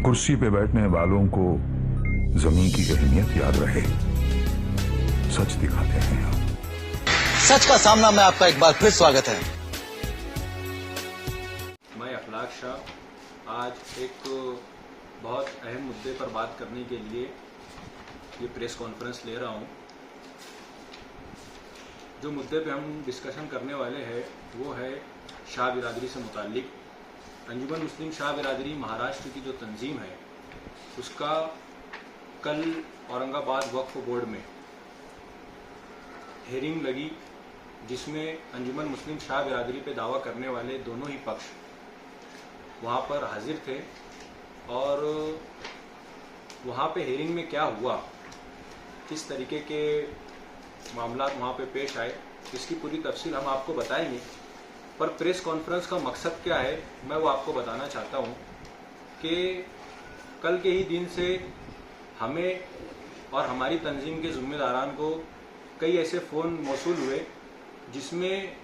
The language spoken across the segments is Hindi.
कुर्सी पे बैठने वालों को जमीन की अहमियत याद रहे। सच दिखाते हैं हम। सच का सामना में आपका एक बार फिर स्वागत है। मैं अखलाक शाह आज एक बहुत अहम मुद्दे पर बात करने के लिए ये प्रेस कॉन्फ्रेंस ले रहा हूँ। जो मुद्दे पे हम डिस्कशन करने वाले हैं वो है शाह बिरादरी से मुताल्लिक। अंजुमन मुस्लिम शाह बिरादरी महाराष्ट्र की जो तंजीम है उसका कल औरंगाबाद वक्फ बोर्ड में हेयरिंग लगी, जिसमें अंजुमन मुस्लिम शाह बिरादरी पे दावा करने वाले दोनों ही पक्ष वहाँ पर हाजिर थे। और वहाँ पे हेयरिंग में क्या हुआ, किस तरीके के मामला वहाँ पे पेश आए, इसकी पूरी तफसील हम आपको बताएंगे। पर प्रेस कॉन्फ्रेंस का मकसद क्या है मैं वो आपको बताना चाहता हूँ कि कल के ही दिन से हमें और हमारी तंजीम के ज़िम्मेदारान को कई ऐसे फ़ोन मौसूल हुए जिसमें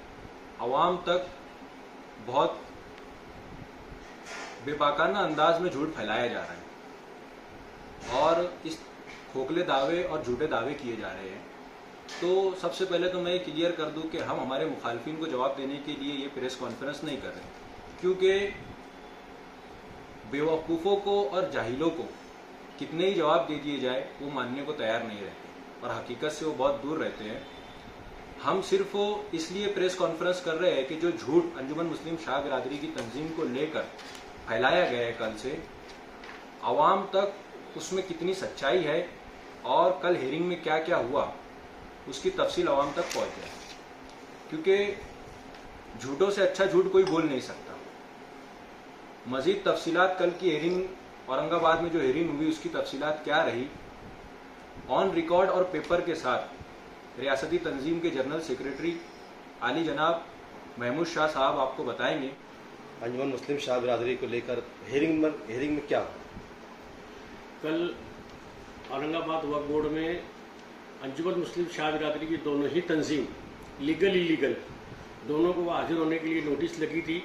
आवाम तक बहुत बेबाकाना अंदाज में झूठ फैलाया जा रहा है और इस खोखले दावे और झूठे दावे किए जा रहे हैं। तो सबसे पहले तो मैं ये क्लियर कर दूं कि हम हमारे मुखालफिन को जवाब देने के लिए ये प्रेस कॉन्फ्रेंस नहीं कर रहे, क्योंकि बेवकूफ़ों को और जाहिलों को कितने ही जवाब दे दिए जाए वो मानने को तैयार नहीं रहते और हकीकत से वो बहुत दूर रहते हैं। हम सिर्फ इसलिए प्रेस कॉन्फ्रेंस कर रहे हैं कि जो झूठ अंजुमन मुस्लिम शाह बिरादरी की तंजीम को लेकर फैलाया गया है कल से, आवाम तक उसमें कितनी सच्चाई है और कल हेयरिंग में क्या क्या हुआ उसकी तफसील आवाम तक पहुंच जाए, क्योंकि झूठों से अच्छा झूठ कोई बोल नहीं सकता। मजीद तफसीलात कल की हेयरिंग औरंगाबाद में जो हेयरिंग हुई उसकी तफसीलात क्या रही, ऑन रिकॉर्ड और पेपर के साथ रियासती तंजीम के जनरल सेक्रेटरी आली जनाब महमूद शाह साहब आपको बताएंगे। अंजुमन मुस्लिम शाह बिरादरी को लेकर हेयरिंग में क्या हुआ? कल औरंगाबाद वक्फ बोर्ड में अंजुमन मुस्लिम शाह बिरादरी की दोनों ही तंजीम लीगल इलीगल दोनों को हाजिर होने के लिए नोटिस लगी थी।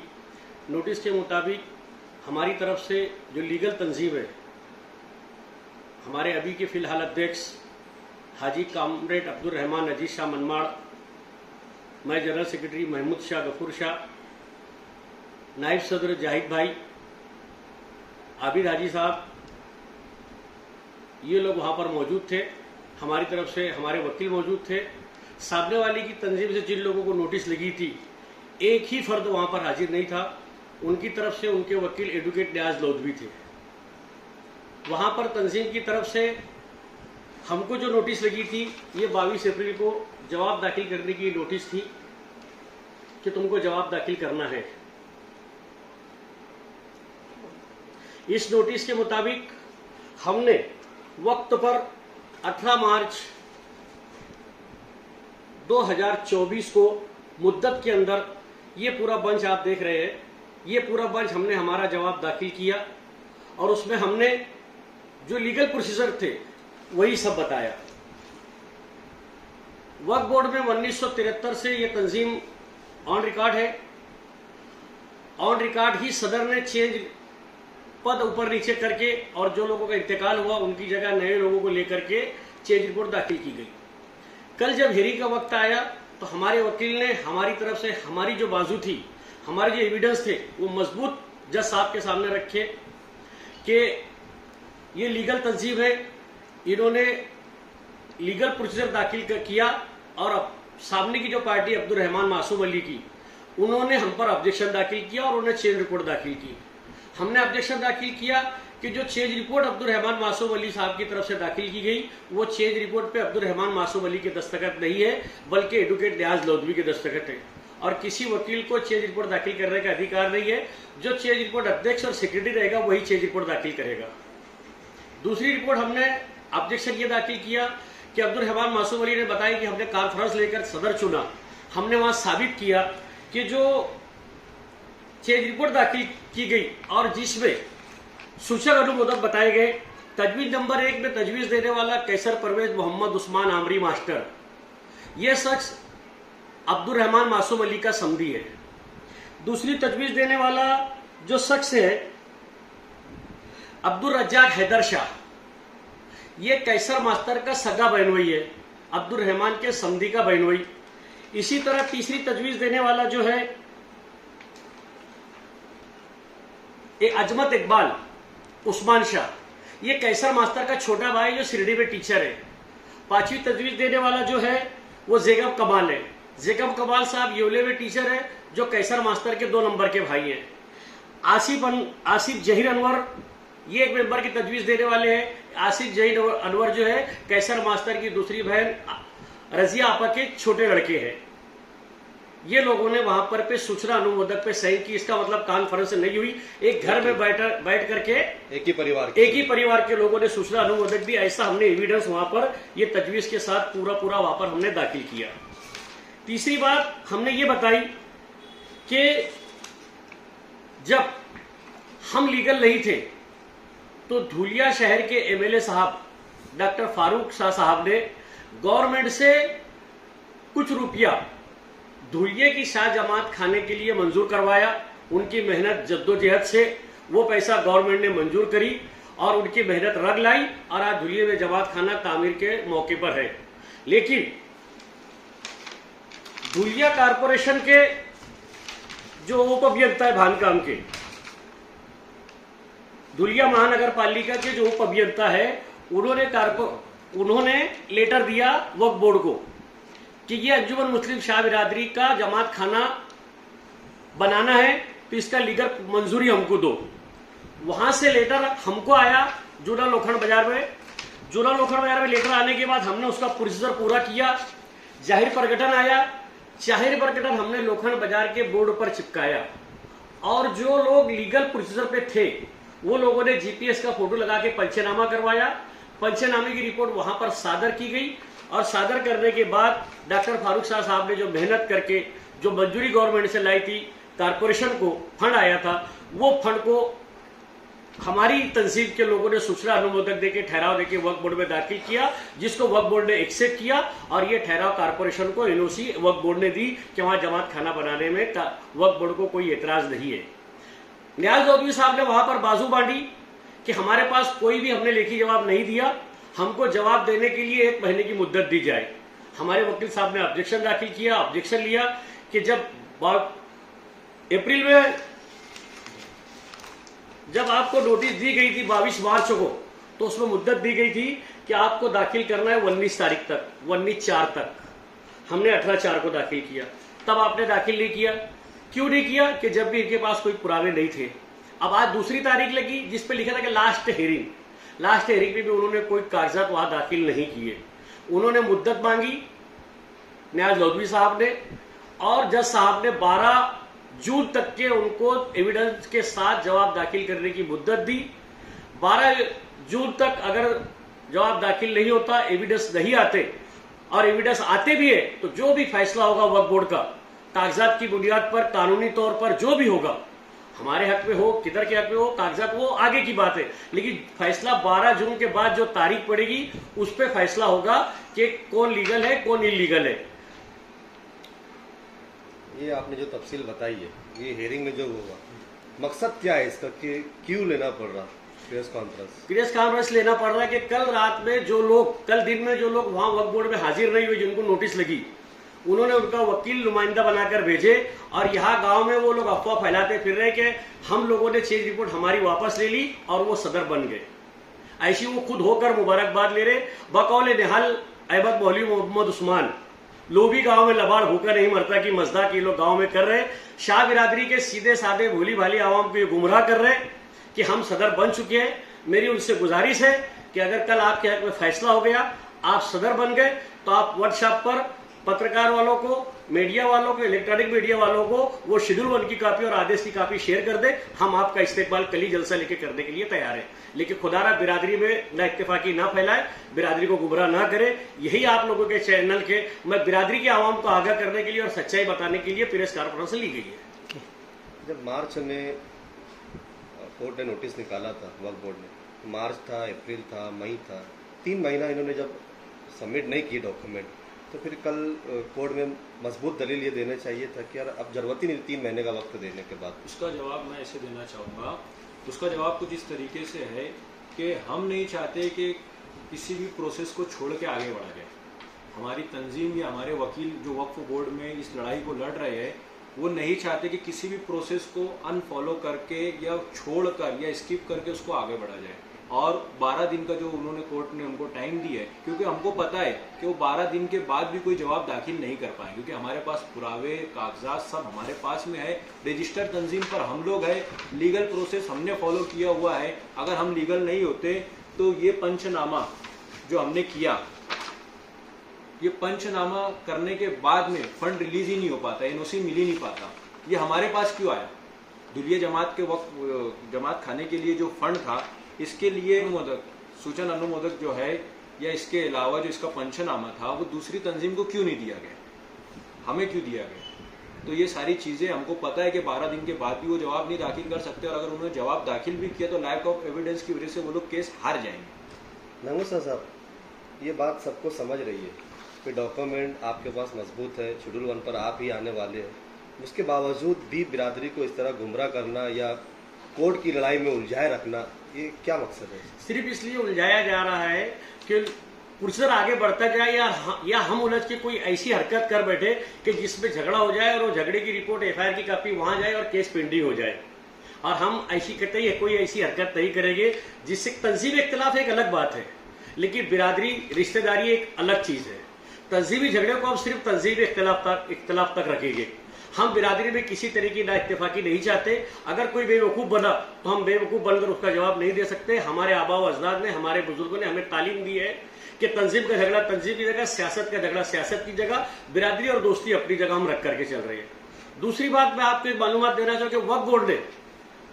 नोटिस के मुताबिक हमारी तरफ से जो लीगल तंजीम है, हमारे अभी के फ़िलहाल अध्यक्ष हाजी कामरेड अब्दुल रहमान अजीज शाह मनमाड़, मैं जनरल सेक्रेटरी महमूद शाह गफूर शाह, नायब सदर जाहिद भाई, आबिद हाजी साहब, ये लोग वहाँ पर मौजूद थे। हमारी तरफ से हमारे वकील मौजूद थे। सामने वाली की तंजीम से जिन लोगों को नोटिस लगी थी, एक ही फर्द वहाँ पर हाजिर नहीं था। उनकी तरफ से उनके वकील एडवोकेट नियाज लोधवी थे। वहाँ पर तंजीम की तरफ से हमको जो नोटिस लगी थी, ये 22 अप्रैल को जवाब दाखिल करने की नोटिस थी कि तुमको जवाब दाखिल करना है। इस नोटिस के मुताबिक हमने वक्त पर 18 मार्च 2024 को मुद्दत के अंदर ये पूरा बंच आप देख रहे हैं, ये पूरा बंच हमने हमारा जवाब दाखिल किया और उसमें हमने जो लीगल प्रोसीजर थे वही सब बताया। वक्फ बोर्ड में 1973 से ये तंजीम ऑन रिकॉर्ड है। ऑन रिकॉर्ड ही सदर ने चेंज पद ऊपर नीचे करके और जो लोगों का इंतकाल हुआ उनकी जगह नए लोगों को लेकर के चेंज रिपोर्ट दाखिल की गई। कल जब हेयरिंग का वक्त आया तो हमारे वकील ने हमारी तरफ से हमारी जो बाजू थी, हमारे जो एविडेंस थे, वो मजबूत जज साहब के सामने रखे कि ये लीगल तंजीम है, इन्होंने लीगल प्रोसीजर दाखिल किया और अब सामने की जो पार्टी अब्दुल रहमान मासूम अली की, उन्होंने हम पर ऑब्जेक्शन दाखिल किया और उन्होंने चेंज रिपोर्ट दाखिल की। हमने ऑब्जेक्शन दाखिल किया कि जो चेंज रिपोर्ट अब्दुल रहमान मासूम अली साहब की तरफ से दाखिल की गई, वो चेंज रिपोर्ट पे अब्दुल रहमान मासूम अली के दस्तखत नहीं है, बल्कि एडवोकेट नियाज लोधवी के दस्तखत है और किसी वकील को चेंज रिपोर्ट दाखिल करने का अधिकार नहीं है। जो चेंज रिपोर्ट अध्यक्ष और सेक्रेटरी रहेगा वही चेंज रिपोर्ट दाखिल करेगा। दूसरी रिपोर्ट हमने ऑब्जेक्शन ये दाखिल किया कि अब्दुल रहमान मासूम अली ने बताया कि हमने कॉन्फ्रेंस लेकर सदर चुना। हमने वहां साबित किया कि जो चेंज रिपोर्ट दाखिल की गई और जिसमें सूचक अनुमोदक बताए गए, तजवीज नंबर 1 में तजवीज देने वाला कैसर परवेज मोहम्मद उस्मान आमरी मास्टर, यह शख्स अब्दुल रहमान मासूम अली का समधी है। दूसरी तजवीज देने वाला जो शख्स है अब्दुल रज्जाक हैदर शाह, ये कैसर मास्टर का सगा बहनोई है, अब्दुल रहमान के समधी का बहनोई। इसी तरह तीसरी तजवीज देने वाला जो है ये अजमत इकबाल उस्मान शाह, ये कैसर मास्टर का छोटा भाई जो शिरडी में टीचर है। पांचवी तजवीज देने वाला जो है वो जेकब कमाल है। जेकब कमाल साहब योले में टीचर है, जो कैसर मास्टर के 2 नंबर के भाई हैं। आसिफ जहीर अनवर ये एक मेंबर की तजवीज देने वाले हैं। आसिफ जहीर अनवर जो है कैसर मास्टर की दूसरी बहन रजिया आपा के छोटे लड़के हैं। ये लोगों ने वहां पर पे सूचना अनुमोदक पे सही की। इसका मतलब कॉन्फ्रेंस नहीं हुई, एक घर में बैठ करके एक ही परिवार के लोगों ने सूचना अनुमोदक दी। ऐसा हमने एविडेंस वहां पर ये तजवीज के साथ पूरा वहां पर हमने दाखिल किया। तीसरी बात हमने ये बताई कि जब हम लीगल नहीं थे तो धुलिया शहर के एमएलए साहब डॉक्टर फारूक शाह साहब ने गवर्नमेंट से कुछ रुपया धुलिये की शाह जमात खाने के लिए मंजूर करवाया। उनकी मेहनत जद्दोजहद से वो पैसा गवर्नमेंट ने मंजूर करी और उनकी मेहनत रंग लाई और आज धुलिये में जमात खाना तामीर के मौके पर है। लेकिन धुलिया कारपोरेशन के जो उप अभियंता है भानकाम के, धुलिया महानगर पालिका के जो उप अभियंता है, उन्होंने लेटर दिया वक्फ बोर्ड को कि ये अंजुमन मुस्लिम शाह बिरादरी का जमात खाना बनाना है तो इसका लीगल मंजूरी हमको दो। वहां से लेटर हमको आया जूना लोखंड बाजार में। जूना लोखंड बाजार में लेटर आने के बाद हमने उसका प्रोसीजर पूरा किया। जाहिर प्रकटन आया, जाहिर प्रकटन हमने लोखंड बाजार के बोर्ड पर चिपकाया और जो लोग लीगल प्रोसीजर पे थे वो लोगों ने जीपीएस का फोटो लगा के पंचनामा करवाया। पंचनामे की रिपोर्ट वहां पर सादर की गई और सादर करने के बाद डॉक्टर फारूक शाह साहब ने जो मेहनत करके जो मंजूरी गवर्नमेंट से लाई थी, कारपोरेशन को फंड आया था, वो फंड को हमारी तंजीम के लोगों ने सूचना अनुमोदक देके ठहराव देके वक्फ बोर्ड में दाखिल किया, जिसको वक्फ बोर्ड ने एक्सेप्ट किया और ये ठहराव कारपोरेशन को एनओसी वक्फ बोर्ड ने दी कि वहां जमात खाना बनाने में वक्फ बोर्ड को कोई एतराज नहीं है। न्याज चौधरी साहब ने वहां पर बाजू बांधी कि हमारे पास कोई भी हमने लेखी जवाब नहीं दिया, हमको जवाब देने के लिए 1 महीने की मुद्दत दी जाए। हमारे वकील साहब ने ऑब्जेक्शन दाखिल किया, ऑब्जेक्शन लिया कि अप्रैल में जब आपको नोटिस दी गई थी 22 मार्च को, तो उसमें मुद्दत दी गई थी कि आपको दाखिल करना है 19 तारीख तक, 19/4 तक। हमने 18/4 को दाखिल किया, तब आपने दाखिल नहीं किया। क्यों नहीं किया? कि जब भी इनके पास कोई पुरावे नहीं थे। अब आज दूसरी तारीख लगी जिस पे लिखा था कि लास्ट हेयरिंग में भी उन्होंने कोई कागजात वहां दाखिल नहीं किए। उन्होंने मुद्दत मांगी न्याज लौधवी साहब ने और जज साहब ने 12 जून तक के उनको एविडेंस के साथ जवाब दाखिल करने की मुद्दत दी। 12 जून तक अगर जवाब दाखिल नहीं होता, एविडेंस नहीं आते और एविडेंस आते भी है तो जो भी फैसला होगा वक्फ बोर्ड का कागजात की बुनियाद पर, कानूनी तौर पर जो भी होगा, हमारे हक में हो, किधर के हक में हो, कागजात वो आगे की बात है। लेकिन फैसला 12 जून के बाद जो तारीख पड़ेगी उस पर फैसला होगा कि कौन लीगल है कौन इलीगल है। ये आपने जो तफसील बताई है, ये हेयरिंग में जो होगा, मकसद क्या है इसका कि क्यों लेना पड़ रहा प्रेस कॉन्फ्रेंस लेना पड़ रहा है कि कल रात में जो लोग, कल दिन में जो लोग वहां वक्फ बोर्ड में हाजिर नहीं हुए, जिनको नोटिस लगी, उन्होंने उनका वकील नुमाइंदा बनाकर भेजे और यहाँ गांव में वो लोग अफवाह फैलाते फिर रहे कि हम लोगों ने चेंज रिपोर्ट हमारी वापस ले ली और वो सदर बन गए। ऐसी वो खुद होकर मुबारकबाद ले रहे। बकौल निहाल अहमद मौलवी मोहम्मद उस्मान, लोभी गांव में लबाड़ भूखा नहीं मरता कि मजदाक ये लोग गांव में कर रहे। शाह बिरादरी के सीधे साधे भोली भाली आवाम को ये गुमराह कर रहे कि हम सदर बन चुके हैं। मेरी उनसे गुजारिश है कि अगर कल आपके हक में फैसला हो गया, आप सदर बन गए, तो आप व्हाट्सएप पर पत्रकार वालों को, मीडिया वालों को, इलेक्ट्रॉनिक मीडिया वालों को वो शेड्यूल 1 की कॉपी और आदेश की कॉपी शेयर कर दे। हम आपका इस्तेमाल कल ही जलसा लेके करने के लिए तैयार है। लेकिन खुदारा बिरादरी में ना इत्तेफाकी ना फैलाए, बिरादरी को गुमराह ना करे। यही आप लोगों के चैनल के मैं बिरादरी के आवाम को आगाह करने के लिए और सच्चाई बताने के लिए प्रेस कॉन्फ्रेंस ली गई है। जब मार्च में कोर्ट ने नोटिस निकाला था, वक्फ बोर्ड ने, मार्च था, अप्रैल था, मई था, 3 महीना इन्होंने जब सबमिट नहीं किए डॉक्यूमेंट, तो फिर कल कोर्ट में मजबूत दलील ये देना चाहिए था कि यार अब जरूरत ही नहीं 3 महीने का वक्त देने के बाद। उसका जवाब मैं ऐसे देना चाहूँगा उसका जवाब कुछ इस तरीके से है कि हम नहीं चाहते कि किसी भी प्रोसेस को छोड़ के आगे बढ़ा जाए। हमारी तंजीम या हमारे वकील जो वक्फ बोर्ड में इस लड़ाई को लड़ रहे हैं वो नहीं चाहते कि किसी भी प्रोसेस को अनफॉलो करके या छोड़कर या स्किप करके उसको आगे बढ़ा जाए। और 12 दिन का जो उन्होंने कोर्ट ने उनको टाइम दिया है, क्योंकि हमको पता है कि वो 12 दिन के बाद भी कोई जवाब दाखिल नहीं कर पाएंगे, क्योंकि हमारे पास पुरावे कागजात सब हमारे पास में है, रजिस्टर तंजीम पर हम लोग है, लीगल प्रोसेस हमने फॉलो किया हुआ है। अगर हम लीगल नहीं होते तो ये पंचनामा जो हमने किया, ये पंचनामा करने के बाद में फंड रिलीज ही नहीं हो पाता, एनओसी मिल ही नहीं पाता। ये हमारे पास क्यों आया? दुलिया जमात के वक्त जमात खाने के लिए जो फंड था, इसके लिए अनुमोदक सूचना अनुमोदक जो है या इसके अलावा जो इसका पंचनामा था वो दूसरी तंजीम को क्यों नहीं दिया गया, हमें क्यों दिया गया? तो ये सारी चीज़ें हमको पता है कि 12 दिन के बाद भी वो जवाब नहीं दाखिल कर सकते, और अगर उन्होंने जवाब दाखिल भी किया तो लैक ऑफ एविडेंस की वजह से वो लोग केस हार जाएंगे। नमस्कार साहब, ये बात सबको समझ रही है कि डॉक्यूमेंट आपके पास मजबूत है, शेड्यूल 1 पर आप ही आने वाले हैं, उसके बावजूद भी बिरादरी को इस तरह गुमराह करना या कोर्ट की लड़ाई में उलझाए रखना, ये क्या मकसद है? सिर्फ इसलिए उलझाया जा रहा है कि प्रोसीजर आगे बढ़ता जाए या हम उलझ के कोई ऐसी हरकत कर बैठे कि जिसमें झगड़ा हो जाए और वो झगड़े की रिपोर्ट एफआईआर की कॉपी वहां जाए और केस पेंडिंग हो जाए। और हम ऐसी कहते ही कोई ऐसी हरकत नहीं करेंगे जिससे तंजीमी इख्तिलाफ एक अलग बात है, लेकिन बिरादरी रिश्तेदारी एक अलग चीज है। तंजीमी झगड़े को हम सिर्फ तंजीमी इख्तिलाफ तक रखेंगे। हम बिरादरी में किसी तरह की ना इत्तेफाकी नहीं चाहते। अगर कोई बेवकूफ़ बना तो हम बेवकूफ़ बनकर उसका जवाब नहीं दे सकते। हमारे आबा व अजदाद ने, हमारे बुजुर्गों ने हमें तालीम दी है कि तंजीम का झगड़ा तंजीम की जगह, सियासत का झगड़ा सियासत की जगह, बिरादरी और दोस्ती अपनी जगह हम रख करके चल रहे हैं। दूसरी बात मैं आपको एक मालूमात देना चाहूँ कि वक्फ बोर्ड ने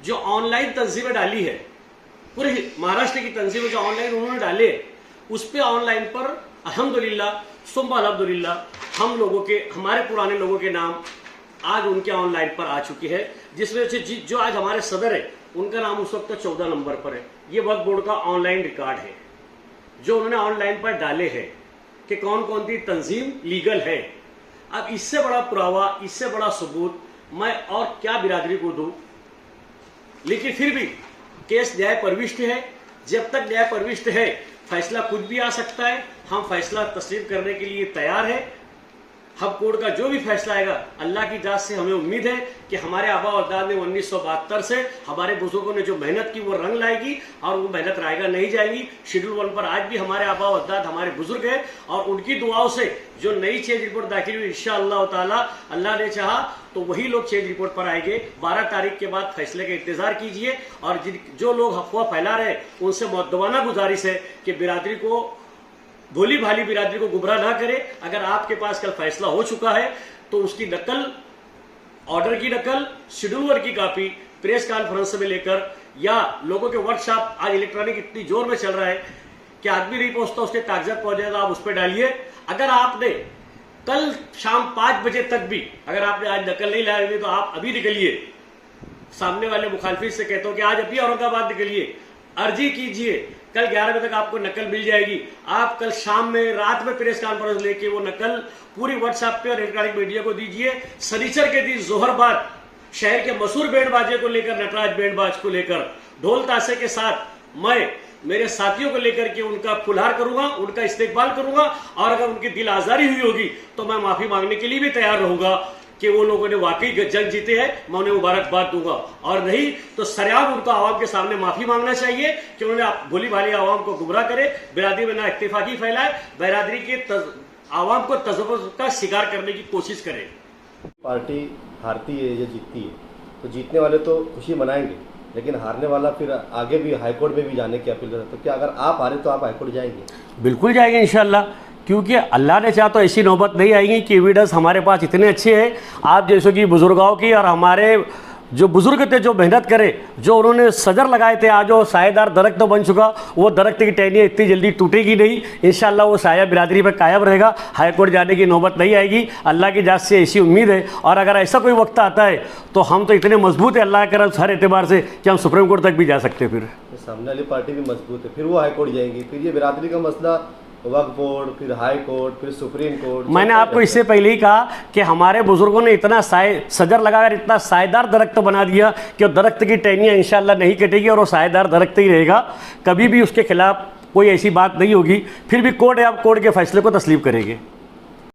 जो ऑनलाइन तंजीमें डाली है, पूरे महाराष्ट्र की तंजीमें जो ऑनलाइन उन्होंने डाले, उस पर ऑनलाइन पर अल्हम्दुलिल्लाह सुम्मा अल्हम्दुलिल्लाह हम लोगों के, हमारे पुराने लोगों के नाम आज उनके ऑनलाइन पर आ चुकी है, जिसमें से जो आज हमारे सदर है उनका नाम उस वक्त 14 नंबर पर है। ये वक्फ बोर्ड का ऑनलाइन रिकॉर्ड है जो उन्होंने ऑनलाइन पर डाले हैं कि कौन कौन सी तंजीम लीगल है। अब इससे बड़ा पुरावा, इससे बड़ा सबूत मैं और क्या बिरादरी को दूं? लेकिन फिर भी केस न्याय प्रविष्ट है। जब तक न्याय प्रविष्ट है फैसला कुछ भी आ सकता है। हम फैसला तस्लीम करने के लिए तैयार है। हम कोर्ट का जो भी फैसला आएगा, अल्लाह की जात से हमें उम्मीद है कि हमारे आबा और अजदाद ने 1972 से हमारे बुजुर्गों ने जो मेहनत की वो रंग लाएगी और वो मेहनत रायगा नहीं जाएगी। शेड्यूल 1 पर आज भी हमारे आबा और अजदाद हमारे बुजुर्ग हैं और उनकी दुआओं से जो नई चेंज रिपोर्ट दाखिल हुई, इंशाअल्लाह ताला अल्लाह ने चाहा तो वही लोग चेंज रिपोर्ट पर आएंगे। 12 तारीख के बाद फैसले का इंतजार कीजिए। और जो लोग अफवाह फैला रहे उनसे मुअद्दबाना गुजारिश है कि बिरादरी को, भोली भाली बिरादरी को गुमराह ना करे। अगर आपके पास कल फैसला हो चुका है तो उसकी नकल, ऑर्डर की नकल, शेड्यूल 1 की कॉपी प्रेस कॉन्फ्रेंस में लेकर, या लोगों के व्हाट्सएप, आज इलेक्ट्रॉनिक इतनी जोर में चल रहा है कि आदमी नहीं पहुंचता, उसके कागजात पहुंच जाए तो आप उस पर डालिए। अगर आपने कल शाम 5 बजे तक भी अगर आपने आज नकल नहीं लाई हुई तो आप अभी निकलिए। सामने वाले मुखालफी से कहते हो कि आज अभी औरंगाबाद निकलिए, अर्जी कीजिए, कल 11 बजे तक आपको नकल मिल जाएगी। आप कल शाम में, रात में प्रेस कॉन्फ्रेंस लेके वो नकल पूरी व्हाट्सएप पे और इलेक्ट्रॉनिक मीडिया को दीजिए। शनिचर के दिन जोहर बाद शहर के मशहूर बैंड बाजे को लेकर, नटराज बैंड बाज को लेकर, ढोल ताशे के साथ मैं मेरे साथियों को लेकर के उनका फुलहार करूंगा, उनका इस्तेकबाल करूंगा। और अगर उनकी दिल आजारी हुई होगी तो मैं माफी मांगने के लिए भी तैयार रहूंगा कि वो लोगों ने वाकई जंग जीते हैं, मैं उन्हें मुबारकबाद दूंगा। और नहीं तो सरेआम उनको आवाम के सामने माफी मांगना चाहिए कि उन्होंने भोली भाली आवाम को गुमराह करे, बिरादरी में ना इत्तेफाकी फैलाए, बिरादरी के आवाम को तजब्बुर का शिकार करने की कोशिश करे। पार्टी हारती है या जीतती है तो जीतने वाले तो खुशी मनाएंगे, लेकिन हारने वाला फिर आगे भी हाईकोर्ट में भी जाने की अपील करता है। तो क्या अगर आप हारे तो आप हाईकोर्ट जाएंगे? बिल्कुल जाएंगे इंशाल्लाह, क्योंकि अल्लाह ने चाहा तो ऐसी नौबत नहीं आएगी कि एविडेंस हमारे पास इतने अच्छे हैं। आप जैसे कि बुजुर्गों की और हमारे जो बुजुर्ग थे जो मेहनत करे, जो उन्होंने सजर लगाए थे, आज वो सायेदार दरख्त तो बन चुका, वो दरख्त की टहनियाँ इतनी जल्दी टूटेगी नहीं। इंशाल्लाह वो साया बिरादरी पर कायम रहेगा, हाईकोर्ट जाने की नौबत नहीं आएगी। अल्लाह की जात से ऐसी उम्मीद है। और अगर ऐसा कोई वक्त आता है तो हम तो इतने मजबूत है अल्लाह के हर एतबार से कि हम सुप्रीम कोर्ट तक भी जा सकते हैं। फिर सामने वाली पार्टी भी मजबूत है, फिर वो हाईकोर्ट जाएंगी, फिर ये बिरादरी का मसला वक्फ बोर्ड, फिर हाई कोर्ट, फिर सुप्रीम कोर्ट। मैंने आपको इससे पहले ही कहा कि हमारे बुजुर्गों ने इतना सजर लगाकर इतना सायेदार दरख्त बना दिया कि दरख्त की टहनियाँ इंशाल्लाह नहीं कटेगी और वो सायेदार दरख्त ही रहेगा, कभी भी उसके खिलाफ कोई ऐसी बात नहीं होगी। फिर भी कोर्ट है, आप कोर्ट के फैसले को तस्लीम करेंगे।